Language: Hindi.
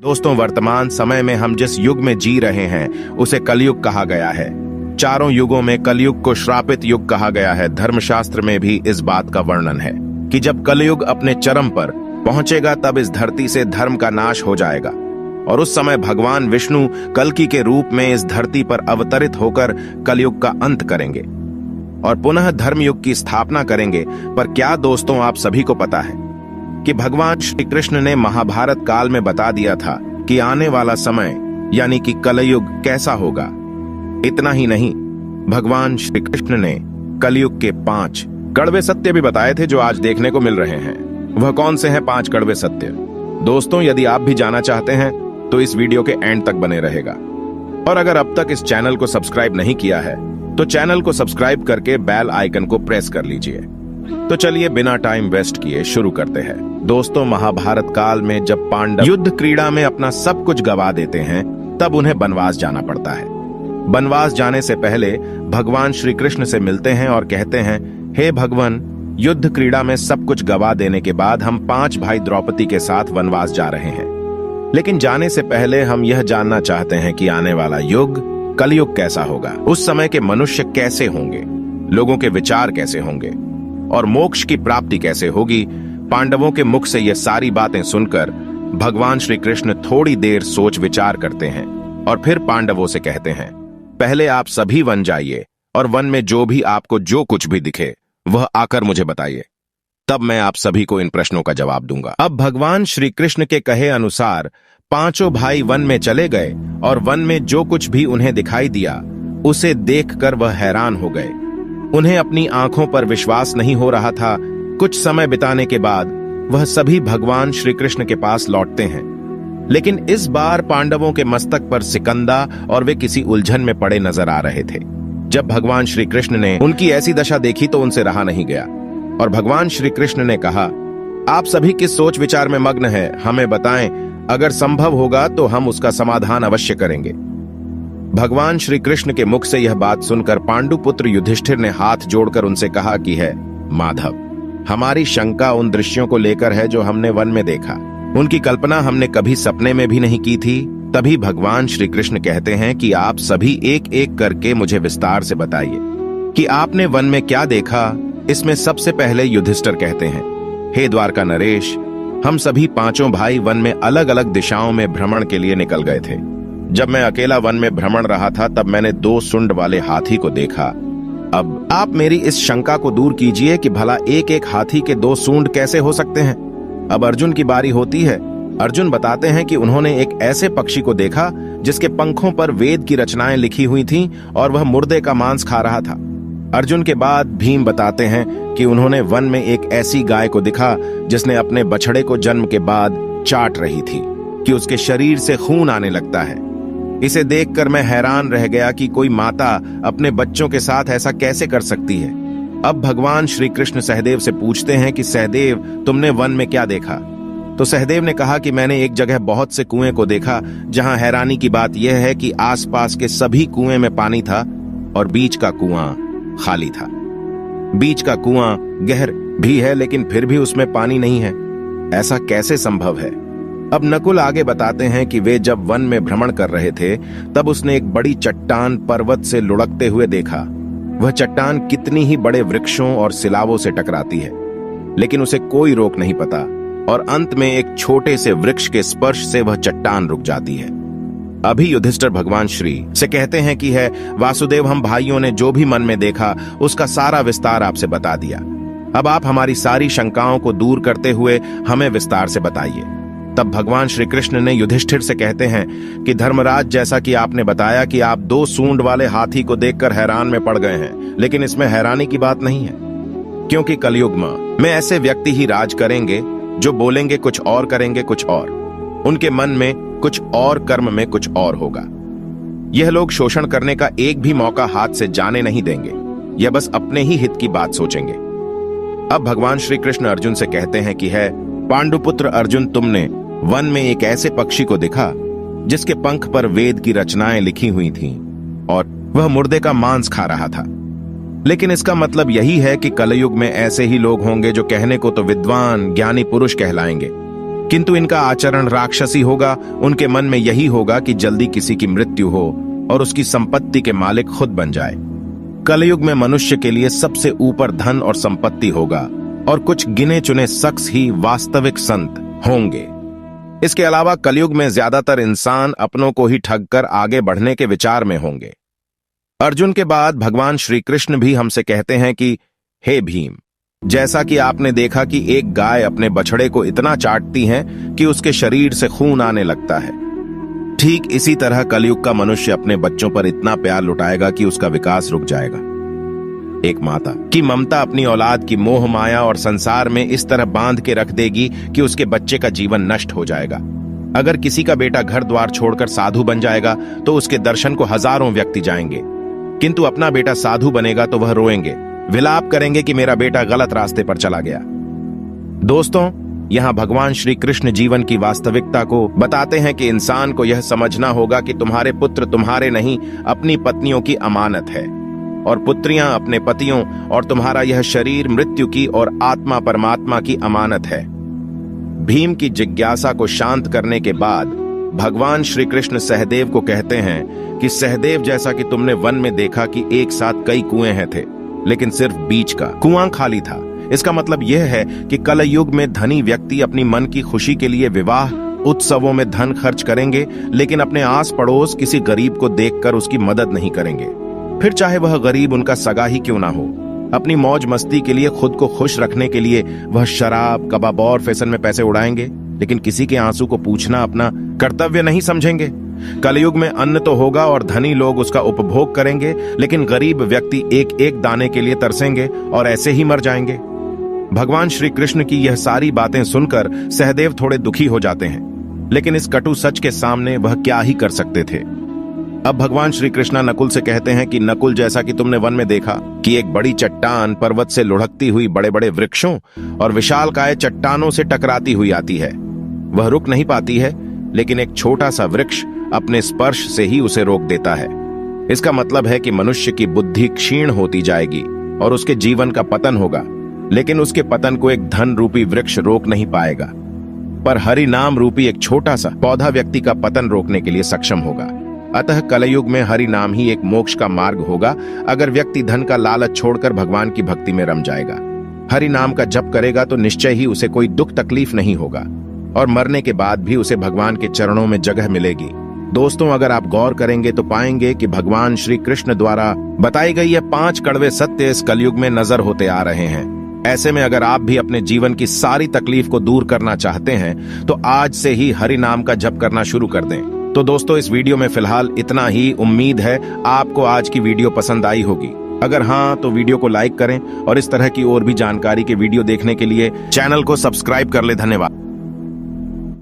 दोस्तों, वर्तमान समय में हम जिस युग में जी रहे हैं उसे कलयुग कहा गया है। चारों युगों में कलयुग को श्रापित युग कहा गया है। धर्मशास्त्र में भी इस बात का वर्णन है कि जब कलयुग अपने चरम पर पहुंचेगा तब इस धरती से धर्म का नाश हो जाएगा और उस समय भगवान विष्णु कल्कि के रूप में इस धरती पर अवतरित होकर कलयुग का अंत करेंगे और पुनः धर्मयुग की स्थापना करेंगे। पर क्या दोस्तों, आप सभी को पता है कि भगवान श्री कृष्ण ने महाभारत काल में बता दिया था कि आने वाला समय यानी कि कलयुग कैसा होगा। इतना ही नहीं, भगवान श्री कृष्ण ने कलयुग के 5 कड़वे सत्य भी बताए थे जो आज देखने को मिल रहे हैं। वह कौन से हैं 5 कड़वे सत्य? दोस्तों, यदि आप भी जानना चाहते हैं तो इस वीडियो के एंड तक बने रहेगा। और अगर अब तक इस चैनल को सब्सक्राइब नहीं किया है तो चैनल को सब्सक्राइब करके बेल आइकन को प्रेस कर लीजिए। तो चलिए बिना टाइम वेस्ट किए शुरू करते हैं। दोस्तों, महाभारत काल में जब पांडव युद्ध क्रीड़ा में अपना सब कुछ गवा देते हैं तब उन्हें बनवास जाना पड़ता है। बनवास जाने से पहले भगवान श्री कृष्ण से मिलते हैं और कहते हैं, हे भगवान, युद्ध क्रीड़ा में सब कुछ गवा देने के बाद हम 5 भाई द्रौपदी के साथ वनवास जा रहे हैं। लेकिन जाने से पहले हम यह जानना चाहते हैं कि आने वाला युग कलयुग कैसा होगा। उस समय के मनुष्य कैसे होंगे, लोगों के विचार कैसे होंगे और मोक्ष की प्राप्ति कैसे होगी। पांडवों के मुख से ये सारी बातें सुनकर भगवान श्री कृष्ण थोड़ी देर सोच विचार करते हैं और फिर पांडवों से कहते हैं, पहले आप सभी वन जाइए और वन में जो भी आपको जो कुछ भी दिखे वह आकर मुझे बताइए, तब मैं आप सभी को इन प्रश्नों का जवाब दूंगा। अब भगवान श्री कृष्ण के कहे अनुसार 5 भाई वन में चले गए और वन में जो कुछ भी उन्हें दिखाई दिया उसे देखकर वह हैरान हो गए। उन्हें अपनी आंखों पर विश्वास नहीं हो रहा था। कुछ समय बिताने के बाद वह सभी भगवान श्री कृष्ण के पास लौटते हैं, लेकिन इस बार पांडवों के मस्तक पर सिकंदा और वे किसी उलझन में पड़े नजर आ रहे थे। जब भगवान श्री कृष्ण ने उनकी ऐसी दशा देखी तो उनसे रहा नहीं गया और भगवान श्री कृष्ण ने कहा, आप सभी किस सोच विचार में मग्न हैं, हमें बताएं, अगर संभव होगा तो हम उसका समाधान अवश्य करेंगे। भगवान श्री कृष्ण के मुख से यह बात सुनकर पांडुपुत्र युधिष्ठिर ने हाथ जोड़कर उनसे कहा कि है माधव, हमारी शंका उन दृश्यों को लेकर है जो हमने वन में देखा। उनकी कल्पना हमने कभी सपने में भी नहीं की थी। तभी भगवान श्री कृष्ण कहते हैं कि आप सभी एक एक करके मुझे विस्तार से बताइए कि आपने वन में क्या देखा। इसमें सबसे पहले युधिष्ठिर कहते हैं, हे द्वारका नरेश, हम सभी 5 भाई वन में अलग अलग दिशाओं में भ्रमण के लिए निकल गए थे। जब मैं अकेला वन में भ्रमण रहा था तब मैंने 2 सूंड वाले हाथी को देखा। अब आप मेरी इस शंका को दूर कीजिए कि भला एक एक हाथी के 2 सूंड कैसे हो सकते हैं। अब अर्जुन की बारी होती है। अर्जुन बताते हैं कि उन्होंने एक ऐसे पक्षी को देखा जिसके पंखों पर वेद की रचनाएं लिखी हुई थीं और वह मुर्दे का मांस खा रहा था। अर्जुन के बाद भीम बताते हैं कि उन्होंने वन में एक ऐसी गाय को देखा जिसने अपने बछड़े को जन्म के बाद चाट रही थी कि उसके शरीर से खून आने लगता है। इसे देखकर मैं हैरान रह गया कि कोई माता अपने बच्चों के साथ ऐसा कैसे कर सकती है। अब भगवान श्री कृष्ण सहदेव से पूछते हैं कि सहदेव, तुमने वन में क्या देखा? तो सहदेव ने कहा कि मैंने एक जगह बहुत से कुएं को देखा जहां हैरानी की बात यह है कि आसपास के सभी कुएं में पानी था और बीच का कुआं खाली था। बीच का कुआं गहर भी है लेकिन फिर भी उसमें पानी नहीं है। ऐसा कैसे संभव है? अब नकुल आगे बताते हैं कि वे जब वन में भ्रमण कर रहे थे तब उसने एक बड़ी चट्टान पर्वत से लुढ़कते हुए देखा। वह चट्टान कितनी ही बड़े वृक्षों और सिलावों से टकराती है, लेकिन उसे कोई रोक नहीं पता और अंत में एक छोटे से वृक्ष के स्पर्श से वह चट्टान रुक जाती है। अभी युधिष्ठिर भगवान श्री से कहते हैं कि है वासुदेव, हम भाइयों ने जो भी मन में देखा उसका सारा विस्तार आपसे बता दिया। अब आप हमारी सारी शंकाओं को दूर करते हुए हमें विस्तार से बताइए। तब भगवान श्री कृष्ण ने युधिष्ठिर से कहते हैं कि धर्मराज, जैसा कि आपने बताया कि आप 2 सूंड वाले हाथी को देखकर हैरान में पड़ गए हैं, लेकिन इसमें हैरानी की बात नहीं है, क्योंकि कलयुग में ऐसे व्यक्ति ही राज करेंगे जो बोलेंगे कुछ और करेंगे कुछ और। उनके मन में कुछ और, कर्म में कुछ और होगा। यह लोग शोषण करने का एक भी मौका हाथ से जाने नहीं देंगे। यह बस अपने ही हित की बात सोचेंगे। अब भगवान श्री कृष्ण अर्जुन से कहते हैं कि है पांडुपुत्र अर्जुन, तुमने वन में एक ऐसे पक्षी को देखा जिसके पंख पर वेद की रचनाएं लिखी हुई थीं और वह मुर्दे का मांस खा रहा था। लेकिन इसका मतलब यही है कि कलयुग में ऐसे ही लोग होंगे जो कहने को तो विद्वान ज्ञानी पुरुष कहलाएंगे, किंतु इनका आचरण राक्षसी होगा। उनके मन में यही होगा कि जल्दी किसी की मृत्यु हो और उसकी संपत्ति के मालिक खुद बन जाए। कलयुग में मनुष्य के लिए सबसे ऊपर धन और संपत्ति होगा और कुछ गिने चुने शख्स ही वास्तविक संत होंगे। इसके अलावा कलयुग में ज्यादातर इंसान अपनों को ही ठग कर आगे बढ़ने के विचार में होंगे। अर्जुन के बाद भगवान श्री कृष्ण भी हमसे कहते हैं कि हे भीम, जैसा कि आपने देखा कि एक गाय अपने बछड़े को इतना चाटती है कि उसके शरीर से खून आने लगता है, ठीक इसी तरह कलयुग का मनुष्य अपने बच्चों पर इतना प्यार लुटाएगा कि उसका विकास रुक जाएगा। एक माता की ममता अपनी औलाद की मोह माया और संसार में इस तरह बांध के रख देगी कि उसके बच्चे का जीवन नष्ट हो जाएगा। अगर किसी का बेटा घर द्वार छोड़कर साधु बन जाएगा तो उसके दर्शन को हजारों व्यक्ति जाएंगे, किंतु अपना बेटा साधु बनेगा तो वह रोएंगे, विलाप करेंगे कि मेरा बेटा गलत रास्ते पर चला गया। दोस्तों, यहाँ भगवान श्री कृष्ण जीवन की वास्तविकता को बताते हैं कि इंसान को यह समझना होगा कि तुम्हारे पुत्र तुम्हारे नहीं, अपनी पत्नियों की अमानत है, और पुत्रियां अपने पतियों, और तुम्हारा यह शरीर मृत्यु की और आत्मा परमात्मा की अमानत है। भीम की जिज्ञासा को शांत करने के बाद भगवान श्री कृष्ण सहदेव को कहते हैं कि सहदेव, जैसा कि तुमने वन में देखा कि एक साथ कई कुएं हैं थे, लेकिन सिर्फ बीच का कुआं खाली था। इसका मतलब यह है कि कल युग में धनी व्यक्ति अपनी मन की खुशी के लिए विवाह उत्सवों में धन खर्च करेंगे, लेकिन अपने आस पड़ोस किसी गरीब को देखकर उसकी मदद नहीं करेंगे, फिर चाहे वह गरीब उनका सगा ही क्यों ना हो। अपनी मौज मस्ती के लिए, खुद को खुश रखने के लिए वह शराब, कबाब और फैशन में पैसे उड़ाएंगे, लेकिन किसी के आंसू को पूछना अपना कर्तव्य नहीं समझेंगे। कलयुग में अन्न तो होगा और धनी लोग उसका उपभोग करेंगे, लेकिन गरीब व्यक्ति एक एक दाने के लिए तरसेंगे और ऐसे ही मर जाएंगे। भगवान श्री कृष्ण की यह सारी बातें सुनकर सहदेव थोड़े दुखी हो जाते हैं, लेकिन इस कटु सच के सामने वह क्या ही कर सकते थे। अब भगवान श्री कृष्ण नकुल से कहते हैं कि नकुल, जैसा कि तुमने वन में देखा कि एक बड़ी चट्टान पर्वत से लुढ़कती हुई बड़े बड़े वृक्षों और विशालकाय चट्टानों से टकराती हुई आती है। वह रुक नहीं पाती है, लेकिन एक छोटा सा वृक्ष अपने स्पर्श से ही उसे रोक देता है। इसका मतलब है कि मनुष्य की बुद्धि क्षीण होती जाएगी और उसके जीवन का पतन होगा, लेकिन उसके पतन को एक धन रूपी वृक्ष रोक नहीं पाएगा, पर हरि नाम रूपी एक छोटा सा पौधा व्यक्ति का पतन रोकने के लिए सक्षम होगा। अतः कलयुग में हरि नाम ही एक मोक्ष का मार्ग होगा, अगर व्यक्ति धन का लालच छोड़कर भगवान की भक्ति में रम जाएगा। हरि नाम का जप करेगा तो निश्चय ही उसे कोई दुख तकलीफ नहीं होगा और मरने के बाद भी उसे भगवान के चरणों में जगह मिलेगी। दोस्तों, अगर आप गौर करेंगे तो पाएंगे कि भगवान श्री कृष्ण द्वारा बताई गई ये 5 कड़वे सत्य इस कलयुग में नजर होते आ रहे हैं। ऐसे में अगर आप भी अपने जीवन की सारी तकलीफ को दूर करना चाहते हैं तो आज से ही हरि नाम का जप करना शुरू कर दें। तो दोस्तों, इस वीडियो में फिलहाल इतना ही। उम्मीद है आपको आज की वीडियो पसंद आई होगी। अगर हाँ तो वीडियो को लाइक करें और इस तरह की और भी जानकारी के वीडियो देखने के लिए चैनल को सब्सक्राइब कर ले। धन्यवाद।